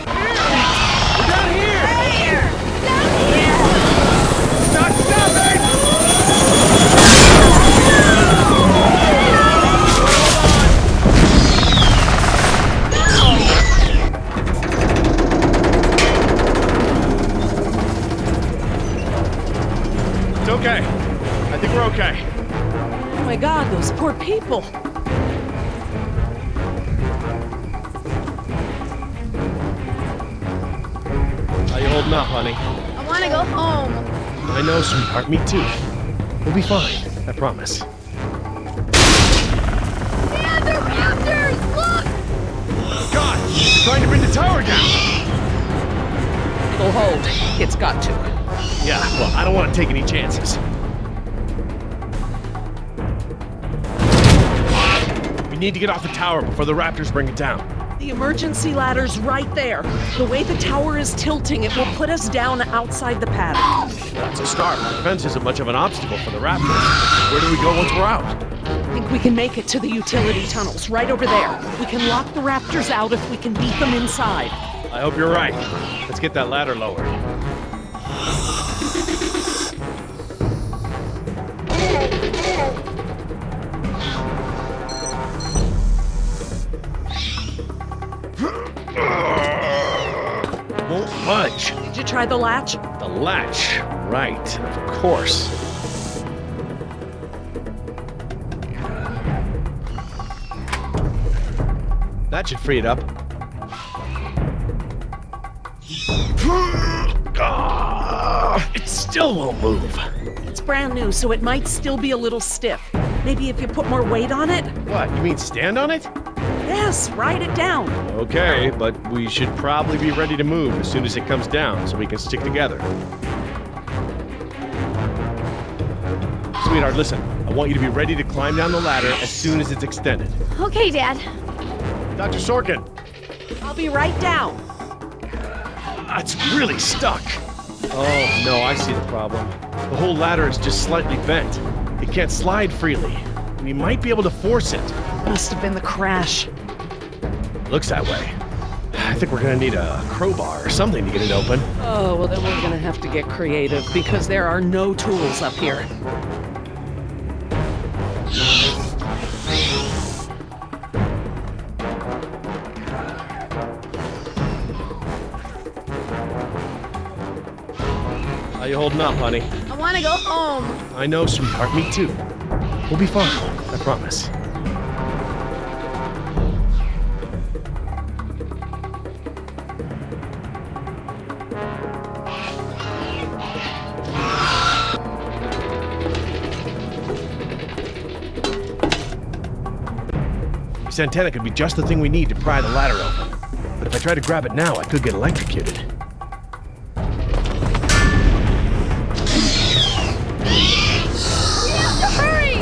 Down here! Right here! Down here! Not stopping! It's okay. I think we're okay. Oh my God, those poor people. How you holding up, honey? I want to go home. I know, sweetheart. Me too. We'll be fine. I promise. Dad, the raptors! Look! God! They're trying to bring the tower down! It'll hold. It's got to. Yeah, well, I don't want to take any chances. We need to get off the tower before the raptors bring it down. The emergency ladder's right there. The way the tower is tilting, it will put us down outside the paddock. That's a start. The fence isn't much of an obstacle for the raptors. Where do we go once we're out? I think we can make it to the utility tunnels, right over there. We can lock the raptors out if we can beat them inside. I hope you're right. Let's get that ladder lowered. Won't budge. Did you try the latch? The latch. Right, of course. That should free it up. It still won't move. It's brand new, so it might still be a little stiff. Maybe if you put more weight on it? What, you mean stand on it? Yes, write it down. Okay, but we should probably be ready to move as soon as it comes down so we can stick together. Sweetheart, listen. I want you to be ready to climb down the ladder as soon as it's extended. Okay, Dad. Dr. Sorkin! I'll be right down. It's really stuck. Oh, no, I see the problem. The whole ladder is just slightly bent. It can't slide freely. We might be able to force it. Must have been the crash. Looks that way. I think we're gonna need a crowbar or something to get it open. Oh, well then we're gonna have to get creative because there are no tools up here. How you holding up, honey? I want to go home. I know, sweetheart. Me too. We'll be fine. I promise. This antenna could be just the thing we need to pry the ladder open. But if I try to grab it now, I could get electrocuted. Hurry!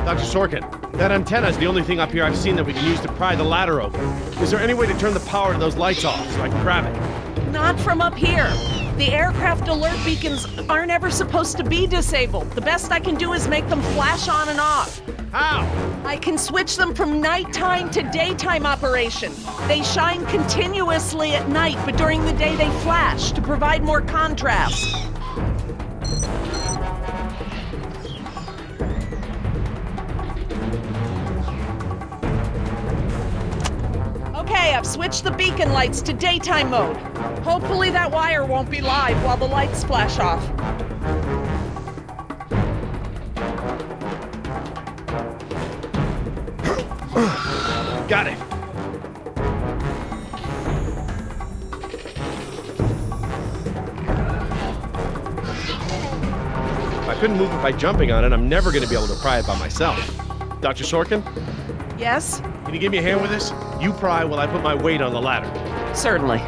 Dr. Sorkin, that antenna is the only thing up here I've seen that we can use to pry the ladder open. Is there any way to turn the power to those lights off so I can grab it? Not from up here. The aircraft alert beacons aren't ever supposed to be disabled. The best I can do is make them flash on and off. How? I can switch them from nighttime to daytime operation. They shine continuously at night, but during the day they flash to provide more contrast. Okay, I've switched the beacon lights to daytime mode. Hopefully that wire won't be live while the lights flash off. Got it. If I couldn't move it by jumping on it, I'm never going to be able to pry it by myself. Dr. Sorkin, Yes? can you give me a hand with this? You pry while I put my weight on the ladder. Certainly.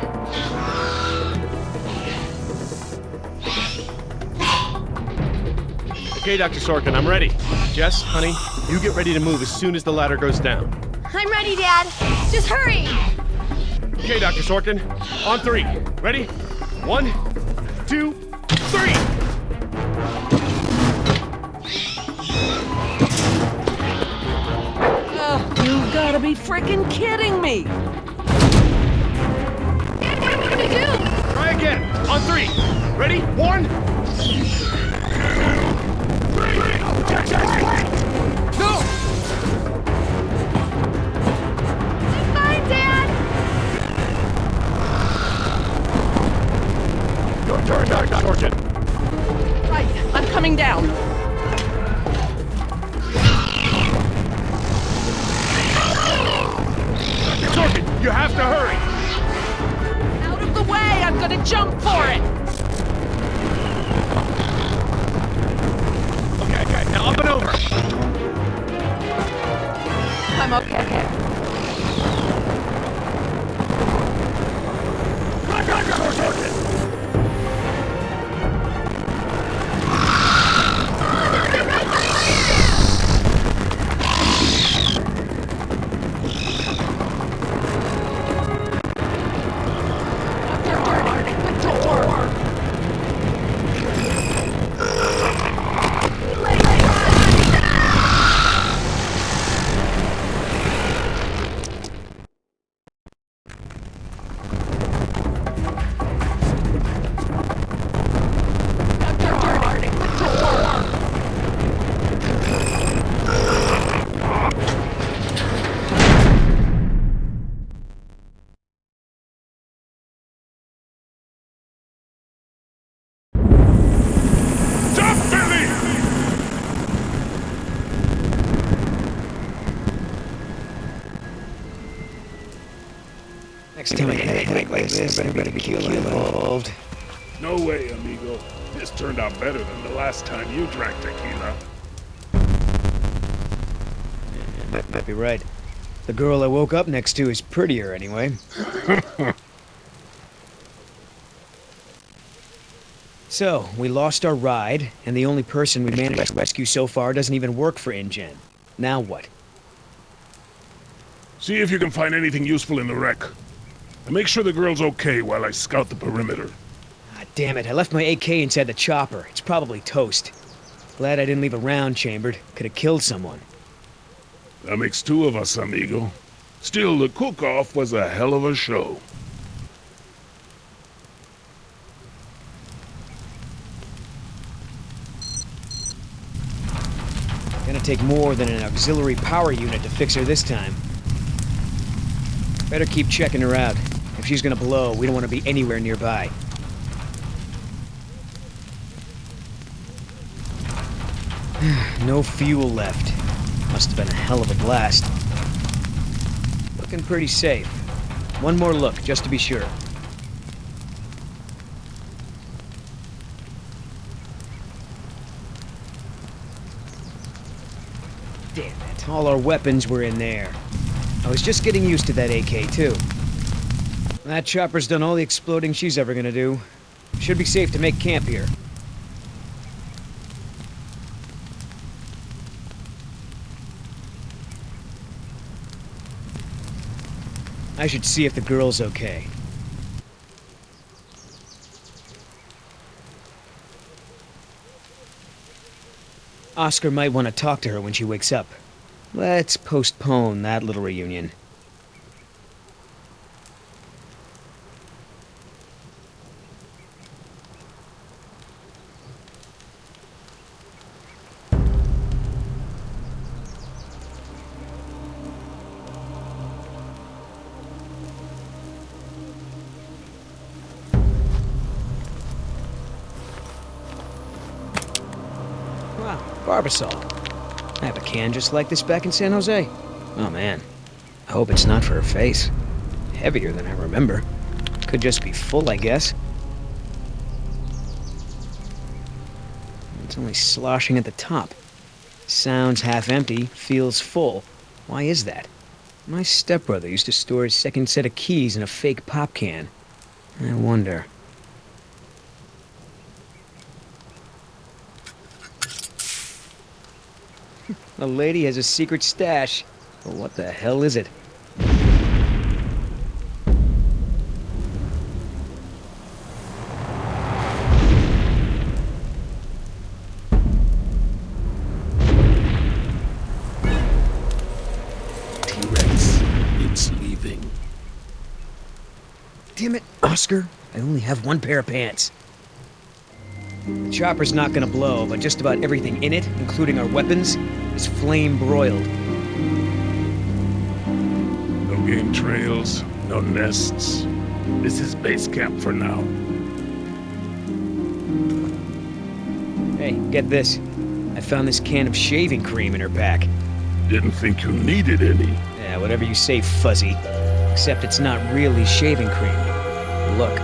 Okay, Dr. Sorkin, I'm ready. Jess, honey, you get ready to move as soon as the ladder goes down. I'm ready, Dad. Just hurry! Okay, Dr. Sorkin, on three. Ready? 1, 2, 3! be frickin' kidding me! Dad, what are we gonna do? Try again. On 3. Ready? 1. No! I'm fine, Dad. Your turn, Sergeant. Right, I'm coming down. Sergeant, you have to hurry. Out of the way! I'm gonna jump for it! Okay. Now up and over. I'm okay. Sergeant. Next time I hit like this, I better be involved. No way, amigo. This turned out better than the last time you drank tequila. Might be right. The girl I woke up next to is prettier anyway. So, we lost our ride, and the only person we managed to rescue so far doesn't even work for InGen. Now what? See if you can find anything useful in the wreck. And make sure the girl's okay while I scout the perimeter. Ah, damn it, I left my AK inside the chopper. It's probably toast. Glad I didn't leave a round chambered. Could have killed someone. That makes 2 of us, amigo. Still, the cook-off was a hell of a show. Gonna take more than an auxiliary power unit to fix her this time. Better keep checking her out. If she's gonna blow, we don't want to be anywhere nearby. No fuel left. Must have been a hell of a blast. Looking pretty safe. One more look, just to be sure. Damn it, all our weapons were in there. I was just getting used to that AK, too. That chopper's done all the exploding she's ever gonna do. Should be safe to make camp here. I should see if the girl's okay. Oscar might want to talk to her when she wakes up. Let's postpone that little reunion. Wow, Barbasol. I have a can just like this back in San Jose. Oh man, I hope it's not for her face. Heavier than I remember. Could just be full, I guess. It's only sloshing at the top. Sounds half empty, feels full. Why is that? My stepbrother used to store his second set of keys in a fake pop can. I wonder. The lady has a secret stash. But what the hell is it? T-Rex. Damn it, Oscar. I only have one pair of pants. The chopper's not gonna blow, but just about everything in it, including our weapons, is flame broiled. No game trails, no nests. This is base camp for now. Hey, get this. I found this can of shaving cream in her pack. Didn't think you needed any. Yeah, whatever you say, Fuzzy. Except it's not really shaving cream. Look.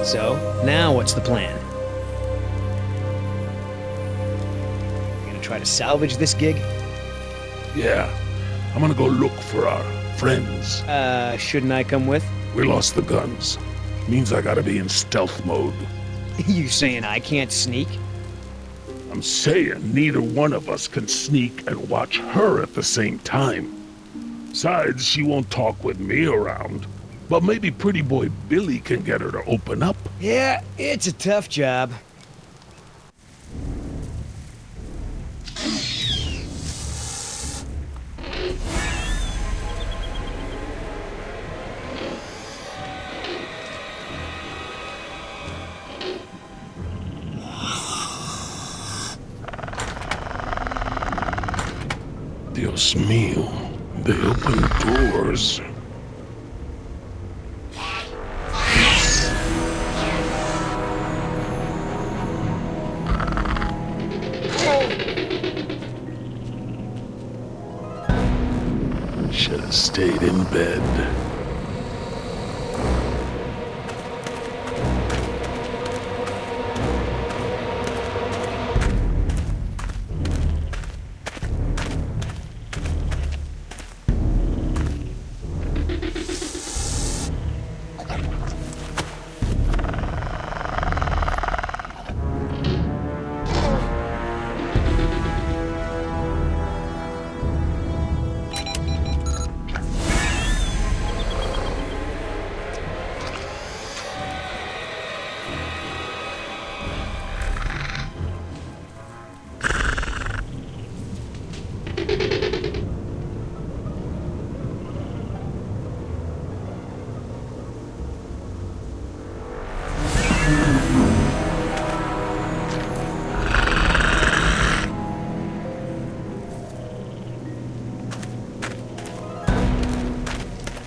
So, now what's the plan? You gonna try to salvage this gig? Yeah, I'm gonna go look for our friends. Shouldn't I come with? We lost the guns. Means I gotta be in stealth mode. You saying I can't sneak? I'm saying neither one of us can sneak and watch her at the same time. Besides, she won't talk with me around. But maybe pretty boy Billy can get her to open up. Yeah, it's a tough job. Dios mío, they open doors. Should have stayed in bed.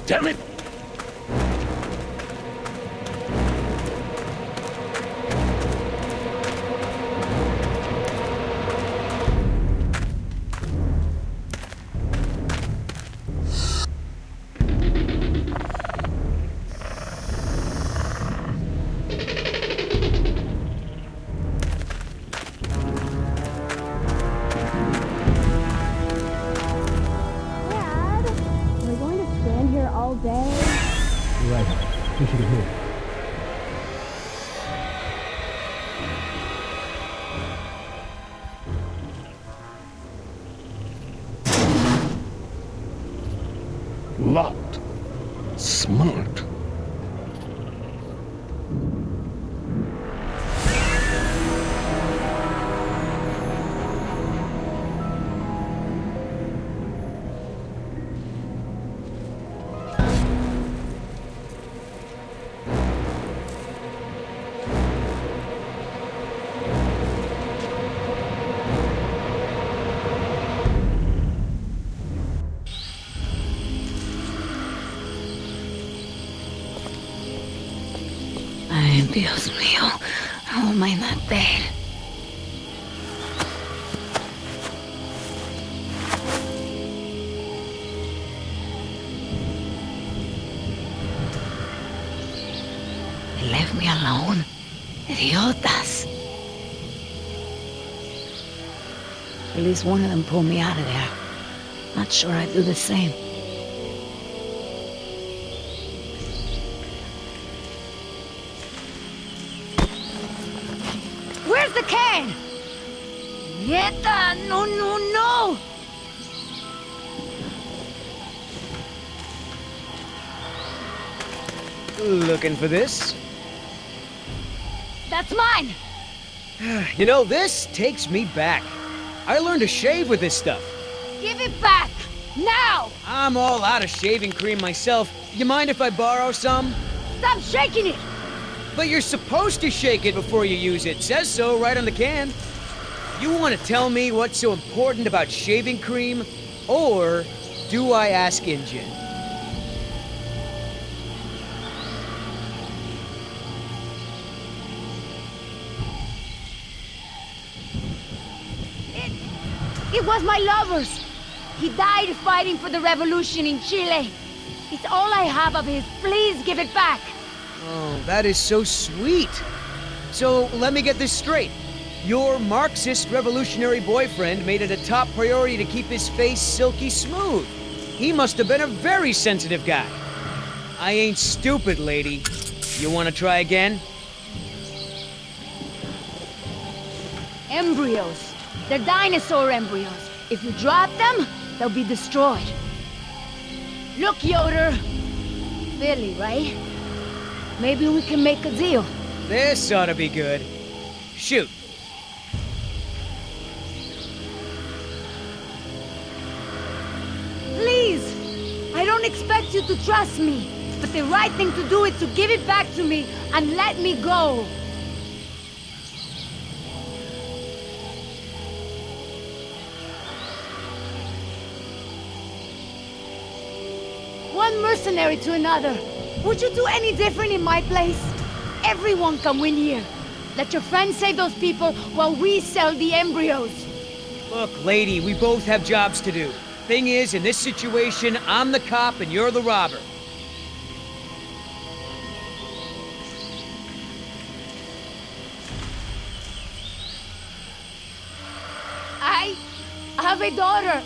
Damn it! Dad, we're going to stand here all day. Right. We should have moved. Locked. Smart. Ay, Dios mío. How am I not dead? They left me alone. Idiotas. At least one of them pulled me out of there. Not sure I'd do the same. Where's the can? Nieta, no, no, no! Looking for this? That's mine! You know, this takes me back. I learned to shave with this stuff. Give it back! Now! I'm all out of shaving cream myself. You mind if I borrow some? Stop shaking it! But you're supposed to shake it before you use it. Says so right on the can. You want to tell me what's so important about shaving cream? Or do I ask Injun? It was my lover's. He died fighting for the revolution in Chile. It's all I have of his. Please give it back. Oh, that is so sweet. So let me get this straight. Your Marxist revolutionary boyfriend made it a top priority to keep his face silky smooth. He must have been a very sensitive guy. I ain't stupid, lady. You want to try again? Embryos. They're dinosaur embryos. If you drop them, they'll be destroyed. Look, Yoder. Billy, right? Maybe we can make a deal. This ought to be good. Shoot. Please! I don't expect you to trust me, but the right thing to do is to give it back to me and let me go. One mercenary to another. Would you do any different in my place? Everyone can win here. Let your friends save those people while we sell the embryos. Look, lady, we both have jobs to do. Thing is, in this situation, I'm the cop and you're the robber. I have a daughter.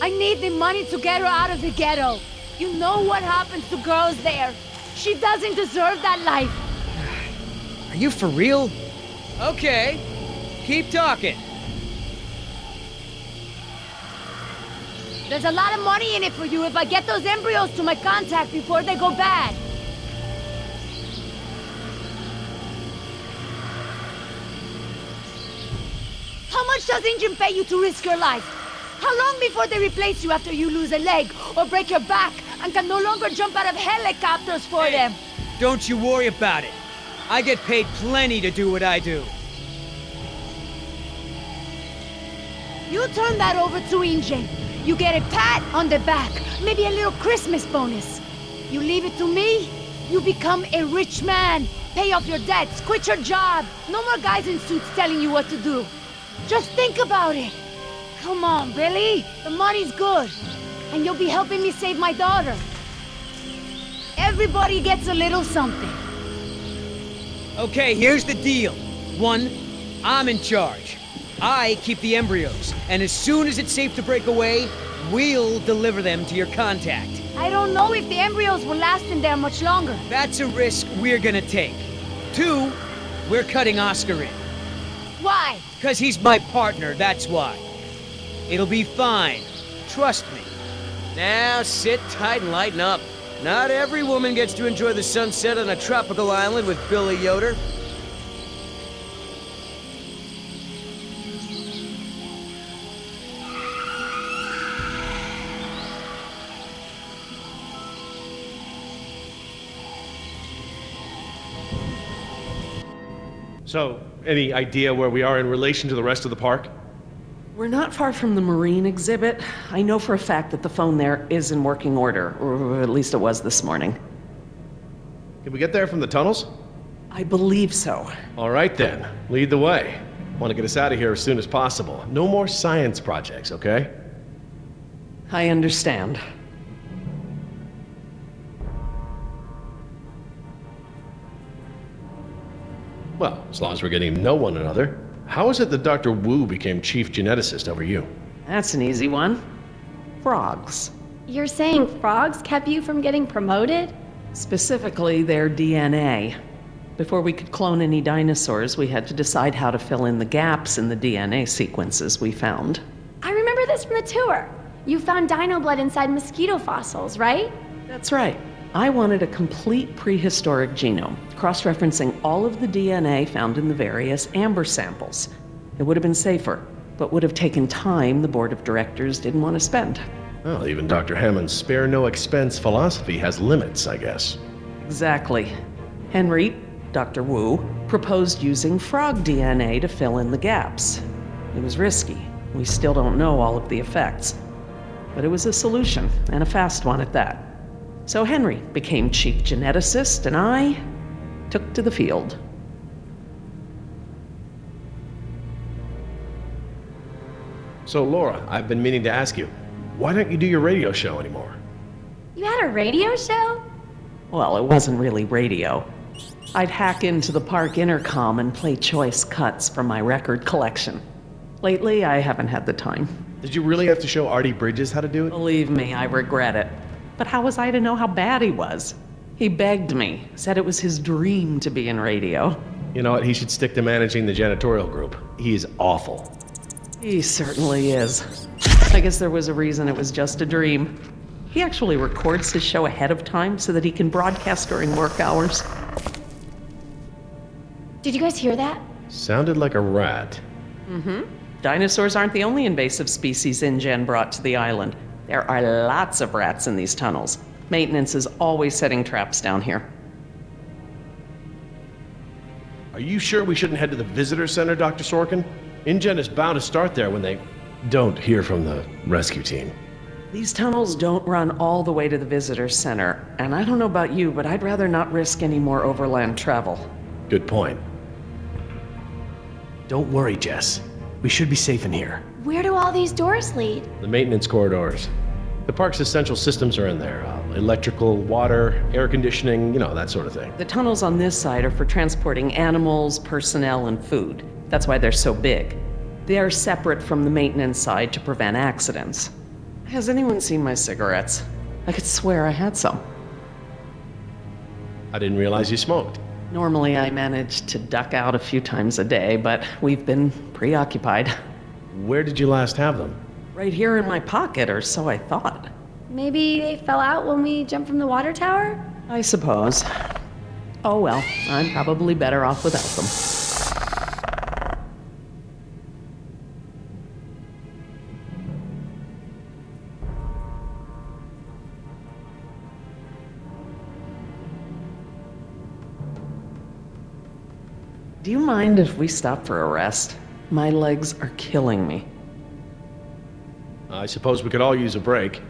I need the money to get her out of the ghetto. You know what happens to girls there. She doesn't deserve that life. Are you for real? Okay. Keep talking. There's a lot of money in it for you if I get those embryos to my contact before they go bad. How much does Injun pay you to risk your life? How long before they replace you after you lose a leg or break your back and can no longer jump out of helicopters for them? Don't you worry about it. I get paid plenty to do what I do. You turn that over to Injun. You get a pat on the back, maybe a little Christmas bonus. You leave it to me, you become a rich man. Pay off your debts, quit your job. No more guys in suits telling you what to do. Just think about it. Come on, Billy. The money's good. And you'll be helping me save my daughter. Everybody gets a little something. Okay, here's the deal. 1, I'm in charge. I keep the embryos, and as soon as it's safe to break away, we'll deliver them to your contact. I don't know if the embryos will last in there much longer. That's a risk we're gonna take. 2, we're cutting Oscar in. Why? 'Cause he's my partner, that's why. It'll be fine. Trust me. Now sit tight and lighten up. Not every woman gets to enjoy the sunset on a tropical island with Billy Yoder. So, any idea where we are in relation to the rest of the park? We're not far from the marine exhibit. I know for a fact that the phone there is in working order, or at least it was this morning. Can we get there from the tunnels? I believe so. All right then, lead the way. Want to get us out of here as soon as possible. No more science projects, okay? I understand. Well, as long as we're getting to know one another. How is it that Dr. Wu became chief geneticist over you? That's an easy one. Frogs. You're saying frogs kept you from getting promoted? Specifically, their DNA. Before we could clone any dinosaurs, we had to decide how to fill in the gaps in the DNA sequences we found. I remember this from the tour. You found dino blood inside mosquito fossils, right? That's right. I wanted a complete prehistoric genome, cross-referencing all of the DNA found in the various amber samples. It would have been safer, but would have taken time the board of directors didn't want to spend. Well, even Dr. Hammond's spare no expense philosophy has limits, I guess. Exactly. Henry, Dr. Wu, proposed using frog DNA to fill in the gaps. It was risky. We still don't know all of the effects. But it was a solution, and a fast one at that. So Henry became chief geneticist, and I took to the field. So, Laura, I've been meaning to ask you, why don't you do your radio show anymore? You had a radio show? Well, it wasn't really radio. I'd hack into the park intercom and play choice cuts from my record collection. Lately, I haven't had the time. Did you really have to show Artie Bridges how to do it? Believe me, I regret it. But how was I to know how bad he was? He begged me, said it was his dream to be in radio. You know what? He should stick to managing the janitorial group. He is awful. He certainly is. I guess there was a reason it was just a dream. He actually records his show ahead of time so that he can broadcast during work hours. Did you guys hear that? Sounded like a rat. Mm-hmm. Dinosaurs aren't the only invasive species InGen brought to the island. There are lots of rats in these tunnels. Maintenance is always setting traps down here. Are you sure we shouldn't head to the visitor center, Dr. Sorkin? InGen is bound to start there when they don't hear from the rescue team. These tunnels don't run all the way to the visitor center, and I don't know about you, but I'd rather not risk any more overland travel. Good point. Don't worry, Jess. We should be safe in here. Where do all these doors lead? The maintenance corridors. The park's essential systems are in there. Electrical, water, air conditioning, that sort of thing. The tunnels on this side are for transporting animals, personnel, and food. That's why they're so big. They are separate from the maintenance side to prevent accidents. Has anyone seen my cigarettes? I could swear I had some. I didn't realize you smoked. Normally I manage to duck out a few times a day, but we've been preoccupied. Where did you last have them? Right here in my pocket, or so I thought. Maybe they fell out when we jumped from the water tower? I suppose. Oh well, I'm probably better off without them. Do you mind if we stop for a rest? My legs are killing me. I suppose we could all use a break.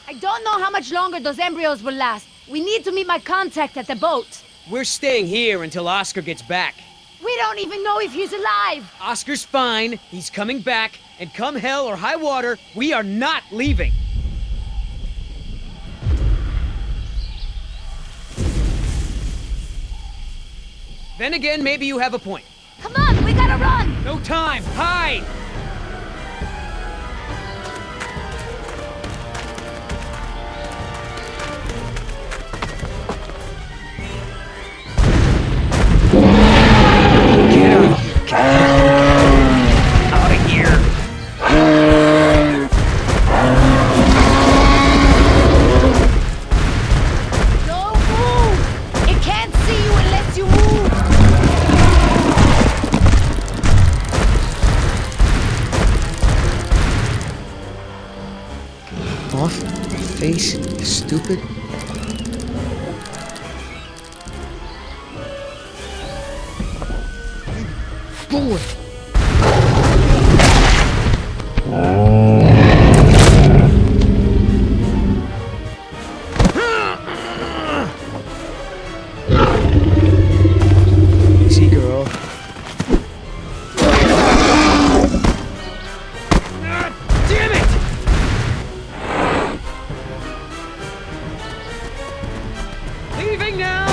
I don't know how much longer those embryos will last. We need to meet my contact at the boat. We're staying here until Oscar gets back. We don't even know if he's alive. Oscar's fine, he's coming back, and come hell or high water, we are not leaving. Then again, maybe you have a point. Come on, we gotta run! No time, hide! Get out of here! Don't move! It can't see you unless you move! Off, face, stupid. Forward! Easy, girl. Damn it! Leaving now!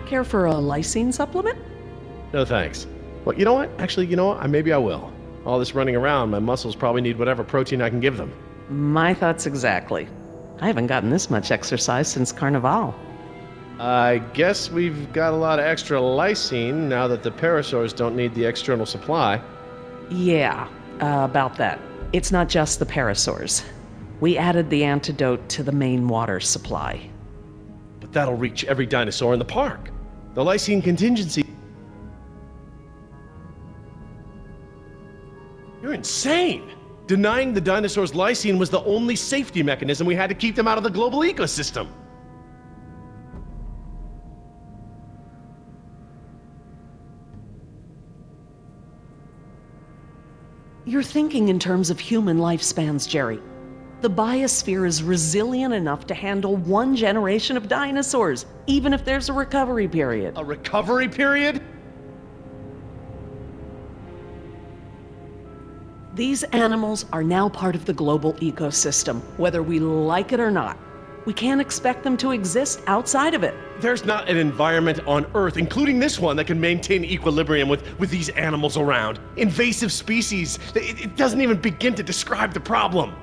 Care for a lysine supplement? No thanks. Well, you know what? Actually, maybe I will. All this running around, my muscles probably need whatever protein I can give them. My thoughts exactly. I haven't gotten this much exercise since Carnival. I guess we've got a lot of extra lysine now that the parasaurs don't need the external supply. Yeah, about that. It's not just the parasaurs. We added the antidote to the main water supply. But that'll reach every dinosaur in the park. The lysine contingency... You're insane! Denying the dinosaurs lysine was the only safety mechanism we had to keep them out of the global ecosystem. You're thinking in terms of human lifespans, Jerry. The biosphere is resilient enough to handle one generation of dinosaurs, even if there's a recovery period. A recovery period? These animals are now part of the global ecosystem, whether we like it or not. We can't expect them to exist outside of it. There's not an environment on Earth, including this one, that can maintain equilibrium with these animals around. Invasive species. It doesn't even begin to describe the problem.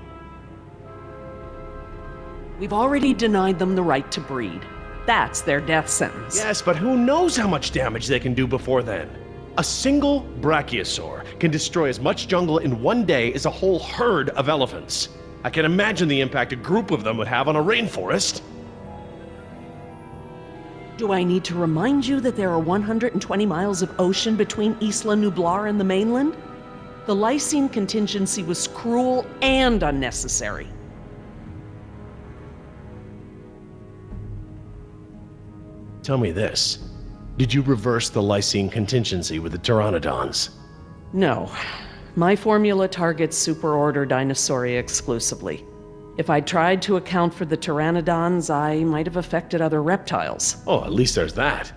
We've already denied them the right to breed. That's their death sentence. Yes, but who knows how much damage they can do before then? A single brachiosaur can destroy as much jungle in one day as a whole herd of elephants. I can imagine the impact a group of them would have on a rainforest. Do I need to remind you that there are 120 miles of ocean between Isla Nublar and the mainland? The lysine contingency was cruel and unnecessary. Tell me this. Did you reverse the lysine contingency with the pteranodons? No. My formula targets superorder Dinosauria exclusively. If I tried to account for the pteranodons, I might have affected other reptiles. Oh, at least there's that.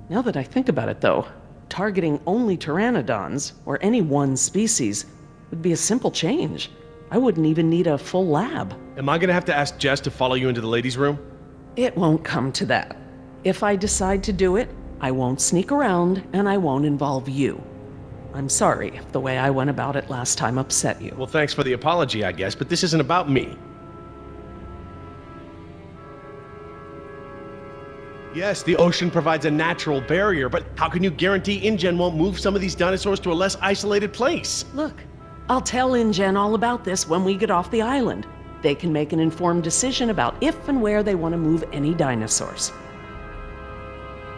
Now that I think about it, though, targeting only pteranodons, or any one species, would be a simple change. I wouldn't even need a full lab. Am I gonna have to ask Jess to follow you into the ladies' room? It won't come to that. If I decide to do it, I won't sneak around, and I won't involve you. I'm sorry if the way I went about it last time upset you. Well, thanks for the apology, I guess, but this isn't about me. Yes, the ocean provides a natural barrier, but how can you guarantee InGen won't move some of these dinosaurs to a less isolated place? Look, I'll tell InGen all about this when we get off the island. They can make an informed decision about if and where they want to move any dinosaurs.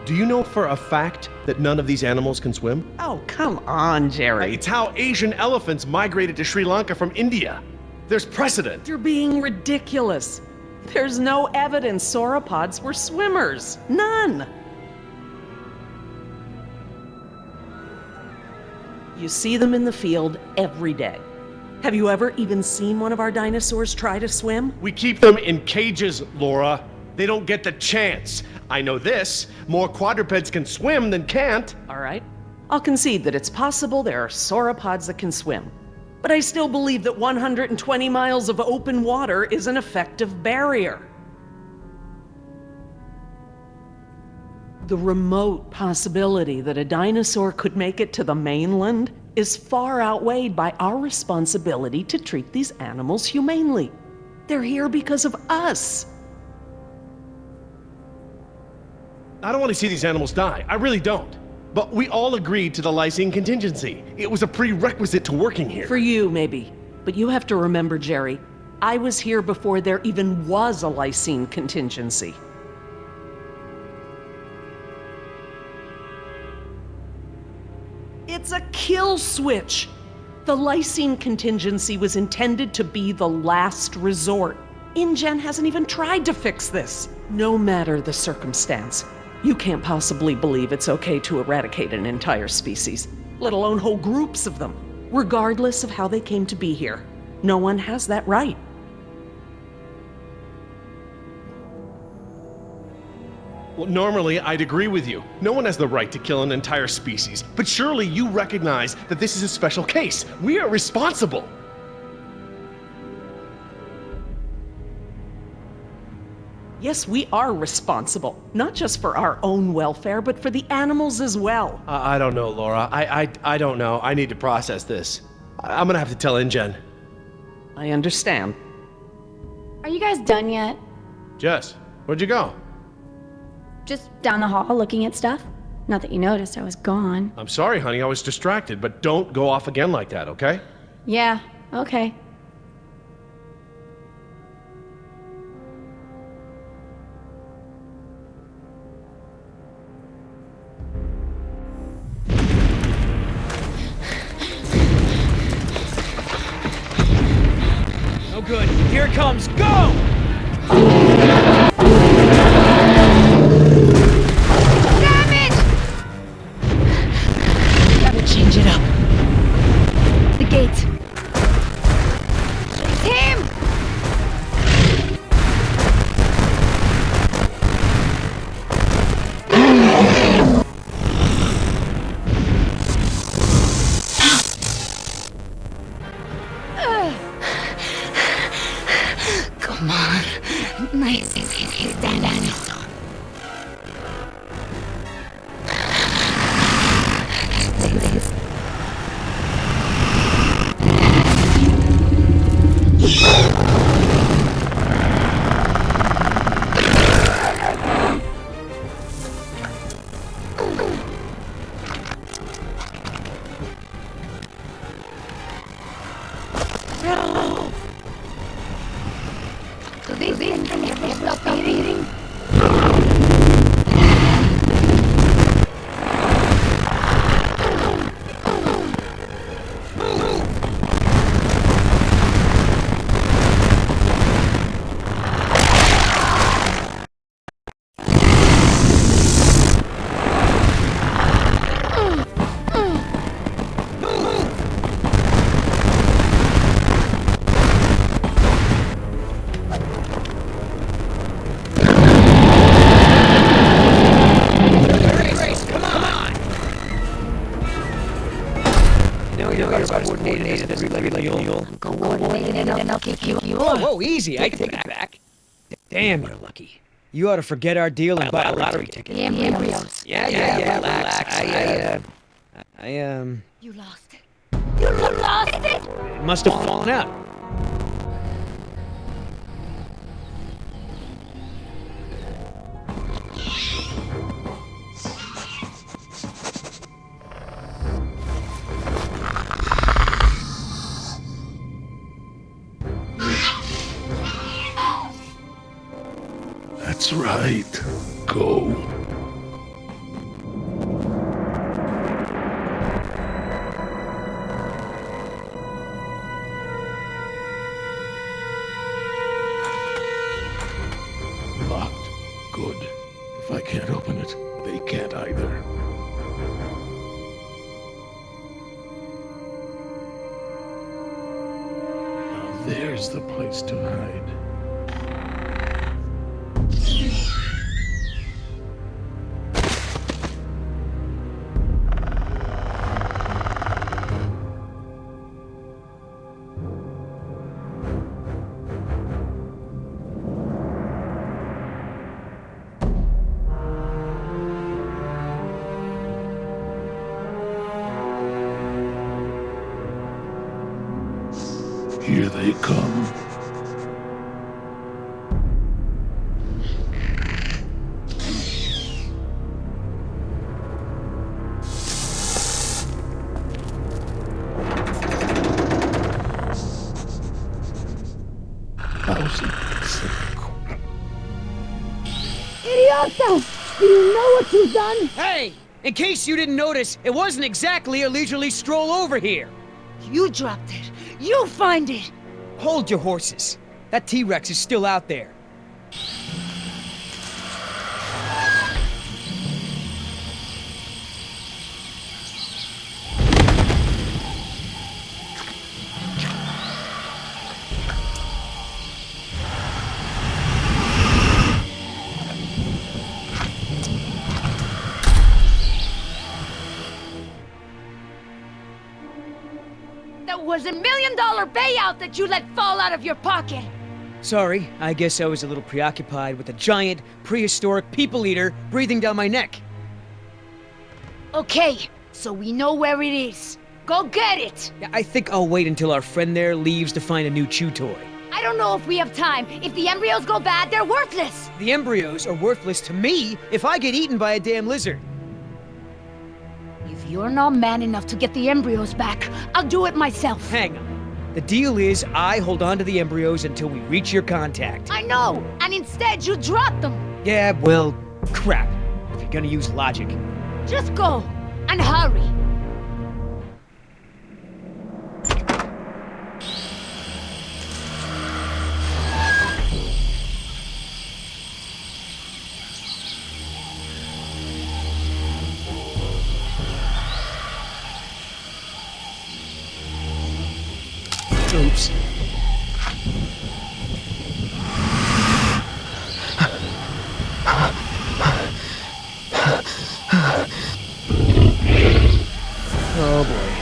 Do you know for a fact that none of these animals can swim? Oh, come on, Jerry. It's how Asian elephants migrated to Sri Lanka from India. There's precedent. You're being ridiculous. There's no evidence sauropods were swimmers. None. You see them in the field every day. Have you ever even seen one of our dinosaurs try to swim? We keep them in cages, Laura. They don't get the chance. I know this. More quadrupeds can swim than can't. All right. I'll concede that it's possible there are sauropods that can swim. But I still believe that 120 miles of open water is an effective barrier. The remote possibility that a dinosaur could make it to the mainland is far outweighed by our responsibility to treat these animals humanely. They're here because of us. I don't want to see these animals die. I really don't. But we all agreed to the lysine contingency. It was a prerequisite to working here. For you, maybe. But you have to remember, Jerry, I was here before there even was a lysine contingency. It's a kill switch. The lysine contingency was intended to be the last resort. InGen hasn't even tried to fix this. No matter the circumstance, you can't possibly believe it's okay to eradicate an entire species, let alone whole groups of them, regardless of how they came to be here. No one has that right. Well, normally I'd agree with you. No one has the right to kill an entire species. But surely you recognize that this is a special case. We are responsible. Yes, we are responsible, not just for our own welfare, but for the animals as well. I don't know, Laura. I don't know. I need to process this. I'm gonna have to tell InGen. I understand. Are Are you guys done yet? Jess, where'd you go? Just down the hall looking at stuff? Not that you noticed I was gone. I'm sorry, honey, I was distracted, but don't go off again like that, okay? Yeah, okay. No good. Here it comes. Go! Damn it! Gotta change it up. The gate. It's him! Come on. Nice. Do these things ever stop eating? Whoa, easy. I take it back. Damn, you're lucky. You ought to forget our deal and buy a lottery ticket. The embryos. Yeah, relax. You lost it. You lost it! It must have fallen out. That's right. Go. Locked. Good. If I can't open it, they can't either. Now there's the place to hide. Here they come. Idiota! Do you know what you've done? Hey! In case you didn't notice, it wasn't exactly a leisurely stroll over here. You dropped it. You find it. Hold your horses. That T-Rex is still out there. That was $1 million payout that you let fall out of your pocket. Sorry, I guess I was a little preoccupied with a giant, prehistoric people eater breathing down my neck. Okay, so we know where it is. Go get it! Yeah, I think I'll wait until our friend there leaves to find a new chew toy. I don't know if we have time. If the embryos go bad, they're worthless. The embryos are worthless to me if I get eaten by a damn lizard. If you're not man enough to get the embryos back, I'll do it myself. Hang on. The deal is I hold on to the embryos until we reach your contact. I know, and instead you drop them. Yeah, well, crap. If you're gonna use logic. Just go, and hurry. Oops. Oh boy.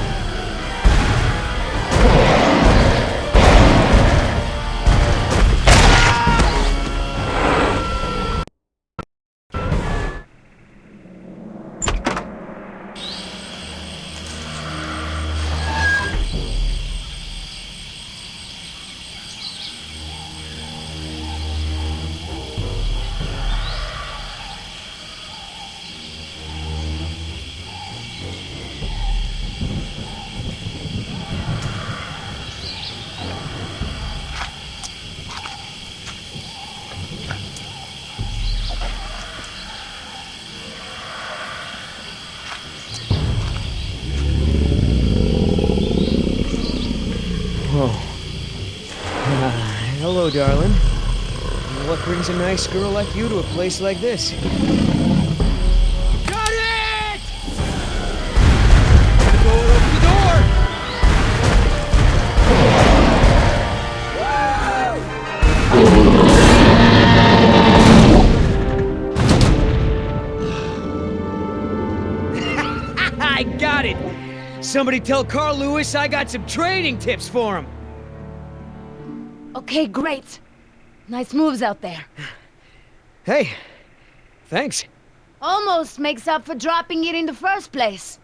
Hello, darling. What brings a nice girl like you to a place like this? Got it! Open the door! I got it! Somebody tell Carl Lewis I got some training tips for him! Okay, great. Nice moves out there. Hey, thanks. Almost makes up for dropping it in the first place.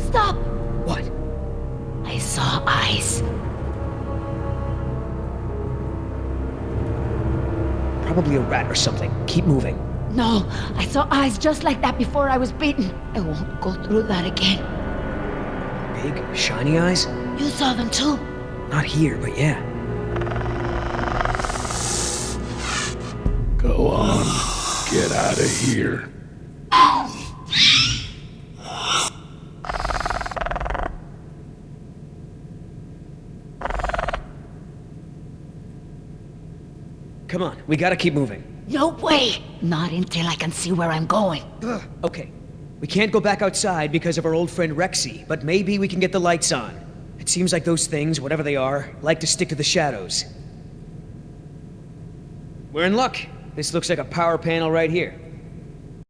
Stop! What? I saw eyes. Probably a rat or something. Keep moving. No, I saw eyes just like that before I was bitten. I won't go through that again. Big, shiny eyes? You saw them too. Not here, but yeah. Go on. Get out of here. Come on, we gotta keep moving. No way! Not until I can see where I'm going. Okay, we can't go back outside because of our old friend Rexy, but maybe we can get the lights on. It seems like those things, whatever they are, like to stick to the shadows. We're in luck. This looks like a power panel right here.